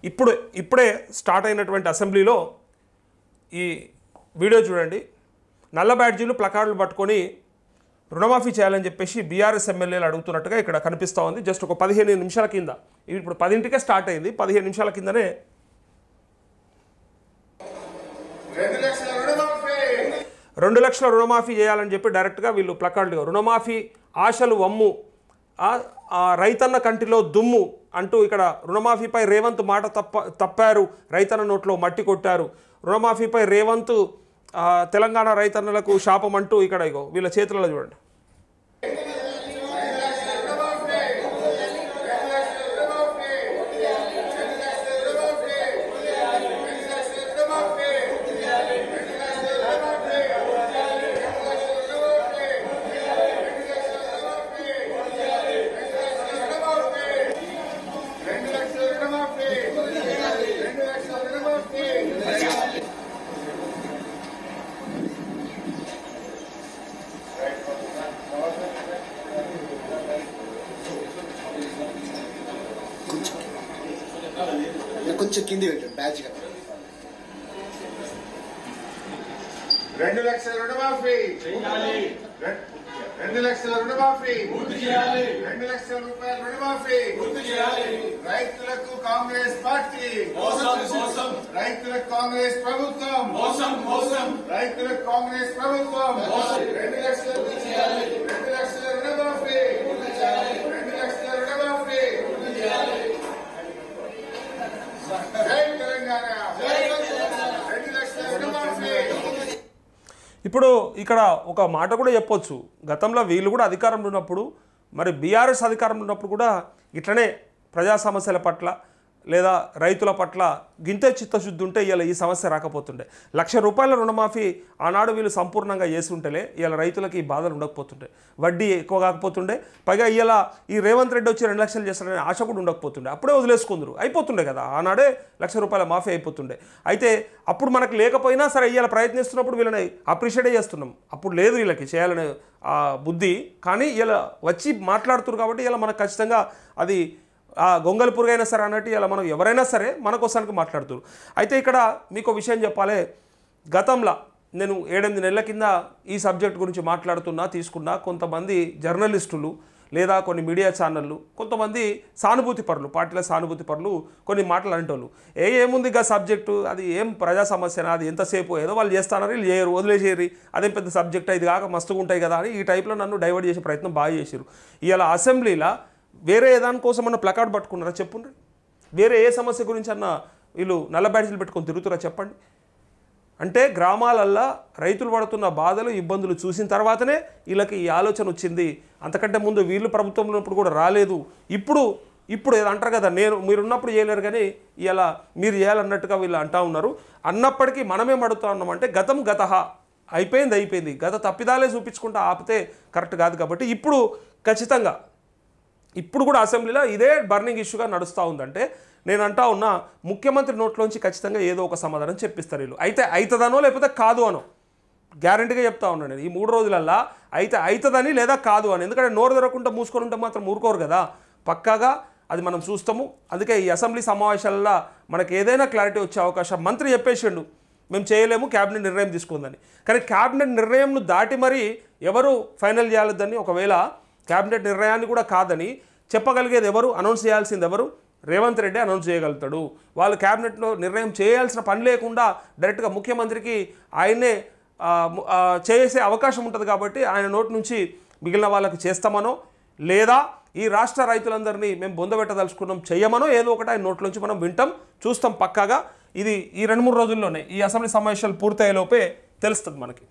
ఇప్పుడే స్టార్ట్ అయినటువంటి అసెంబ్లీలో ఈ వీడియో చూడండి. నల్ల బ్యాడ్జీలు ప్లకార్డులు పట్టుకొని రుణమాఫీ చేయాలని చెప్పేసి బీఆర్ఎస్ ఎమ్మెల్యేలు అడుగుతున్నట్టుగా ఇక్కడ కనిపిస్తూ ఉంది. జస్ట్ ఒక 15 నిమిషాల కింద, ఇప్పుడు 10ంటికే స్టార్ట్ అయింది, 15 నిమిషాల కిందనే 2 లక్షల రుణమాఫీ చేయాలని చెప్పి డైరెక్ట్గా వీళ్ళు ప్లకార్డుగా రుణమాఫీ ఆశలు వమ్ము, రైతన్న కంటిలో దుమ్ము అంటూ ఇక్కడ రుణమాఫీపై రేవంత్ మాట తప్పారు, రైతన్న నోట్లో మట్టి కొట్టారు, రుణమాఫీపై రేవంత్ తెలంగాణ రైతన్నలకు శాపం అంటూ ఇక్కడ ఇగో వీళ్ళ చేతులలో చూడండి. కొంచెం కింది పెట్టండి బ్యాచ్ గా. 2 లక్షల రుణమాఫీ, 2 లక్షల రుణమాఫీ, 2 లక్షల రూపాయల రుణమాఫీ, రైతులకు కాంగ్రెస్ పార్టీ మోసం, రైతులకు కాంగ్రెస్ ప్రభుత్వం మోసం, రైతులకు కాంగ్రెస్ ప్రభుత్వం 2 లక్షల రుణమాఫీ, 2 లక్షల రుణమాఫీ. జై తెలంగాణ, 2 లక్షల రుణమాఫీ. ఇప్పుడు ఇక్కడ ఒక మాట కూడా చెప్పొచ్చు, గతంలో వీళ్ళు కూడా అధికారంలో ఉన్నప్పుడు, మరి బీఆర్ఎస్ అధికారంలో ఉన్నప్పుడు కూడా ఇట్లనే ప్రజా సమస్యల పట్ల లేదా రైతుల పట్ల గింతే చిత్తశుద్ధి ఉంటే ఇవాళ ఈ సమస్య రాకపోతుండే. ₹1,00,000 రుణమాఫీ ఆనాడు వీళ్ళు సంపూర్ణంగా చేసి ఉంటేలే ఇవాళ రైతులకి ఈ బాధలు ఉండకపోతుండే, వడ్డీ ఎక్కువ కాకపోతుండే, పైగా ఇవాళ ఈ రేవంత్ రెడ్డి వచ్చి 2 లక్షలు చేస్తారనే ఆశ కూడా ఉండకపోతుండే. అప్పుడే వదిలేసుకుందరు, అయిపోతుండే కదా, ఆనాడే ₹1,00,000 మాఫీ అయిపోతుండే. అయితే అప్పుడు మనకు లేకపోయినా సరే ఇవాళ ప్రయత్నిస్తున్నప్పుడు వీళ్ళని అప్రిషియేట్ చేస్తున్నాం. అప్పుడు లేదు వీళ్ళకి చేయాలనే బుద్ధి, కానీ ఇలా వచ్చి మాట్లాడుతున్నారు కాబట్టి ఇలా మనకు ఖచ్చితంగా అది గొంగలి పురుగైనా సరే అన్నట్టు ఇలా మనం ఎవరైనా సరే మన కోసానికి మాట్లాడుతున్నారు. అయితే ఇక్కడ మీకు విషయం చెప్పాలి, గతంలో నేను 7-8 నెలల కింద ఈ సబ్జెక్ట్ గురించి తీసుకున్నా కొంతమంది జర్నలిస్టులు లేదా కొన్ని మీడియా ఛానళ్ళు, కొంతమంది సానుభూతి పరులు, పార్టీల సానుభూతి పరులు కొన్ని మాటలు అంటోళ్ళు, ఏముంది ఇక సబ్జెక్టు, అది ఏం ప్రజా సమస్యనా, అది ఎంతసేపు ఏదో వాళ్ళు చేస్తానని వీళ్ళు చేయరు, వదిలేసేయరు, అదేం పెద్ద సబ్జెక్ట్, ఇది కాక మస్తుగా ఉంటాయి కదా అని ఈ టైప్లో నన్ను డైవర్ట్ చేసే ప్రయత్నం బాగా చేశారు. ఇవాళ అసెంబ్లీలో వేరే దానికోసం అన్న ప్లకార్డ్ పట్టుకున్నారా చెప్పండి, వేరే ఏ సమస్య గురించి అన్న వీళ్ళు నల్ల బ్యాడ్జీలు పెట్టుకొని తిరుగుతారా చెప్పండి. అంటే గ్రామాలల్లో రైతులు పడుతున్న బాధలు ఇబ్బందులు చూసిన తర్వాతనే వీళ్ళకి ఈ ఆలోచన వచ్చింది. అంతకంటే ముందు వీళ్ళు ప్రభుత్వంలో ఉన్నప్పుడు కూడా రాలేదు. ఇప్పుడు ఏదో అంటారు కదా, మీరున్నప్పుడు చేయలేరు కానీ ఇలా మీరు చేయాలన్నట్టుగా వీళ్ళు అంటూ ఉన్నారు. అన్నప్పటికీ మనమేం అడుగుతా ఉన్నామంటే గతహ అయిపోయింది, గత తప్పిదాలే చూపించుకుంటూ ఆపితే కరెక్ట్ కాదు. కాబట్టి ఇప్పుడు ఖచ్చితంగా ఇప్పుడు కూడా అసెంబ్లీలో ఇదే బర్నింగ్ ఇష్యూగా నడుస్తూ ఉందంటే నేను అంటా ఉన్నా ముఖ్యమంత్రి నోట్లోంచి ఖచ్చితంగా ఏదో ఒక సమాధానం చెప్పిస్తారు వీళ్ళు. అయితే అవుతుందనో లేకపోతే కాదు అనో గ్యారంటీగా చెప్తా ఉన్నాను నేను. ఈ 3 రోజులల్లా అయితే అవుతుందని లేదా కాదు అని, ఎందుకంటే నోరు తెరవకుండా మూసుకొని ఉంటే మాత్రం ఊరుకోరు కదా, పక్కాగా అది మనం చూస్తాము. అందుకే ఈ అసెంబ్లీ సమావేశాలలో మనకు ఏదైనా క్లారిటీ వచ్చే అవకాశం, మంత్రి చెప్పేసిండు మేము చేయలేము, క్యాబినెట్ నిర్ణయం తీసుకుందని, కానీ క్యాబినెట్ నిర్ణయంను దాటి మరి ఎవరు ఫైనల్ చేయాలని, ఒకవేళ క్యాబినెట్ నిర్ణయాన్ని కూడా కాదని చెప్పగలిగేది ఎవరు, అనౌన్స్ చేయాల్సింది ఎవరు, రేవంత్ రెడ్డి అనౌన్స్ చేయగలుగుతాడు. వాళ్ళు క్యాబినెట్లో నిర్ణయం చేయాల్సిన పని లేకుండా డైరెక్ట్గా ముఖ్యమంత్రికి ఆయన్నే చేసే అవకాశం ఉంటుంది. కాబట్టి ఆయన నోటి నుంచి మిగిలిన వాళ్ళకి చేస్తామనో లేదా ఈ రాష్ట్ర రైతులందరినీ మేము బొందబెట్టదలుచుకున్నాం చెయ్యమనో ఏదో ఒకటి ఆయన నోట్లోంచి మనం వింటాం, చూస్తాం పక్కాగా. ఇది ఈ 2-3 రోజుల్లోనే ఈ అసెంబ్లీ సమావేశాలు పూర్తయ్యేలోపే తెలుస్తుంది మనకి.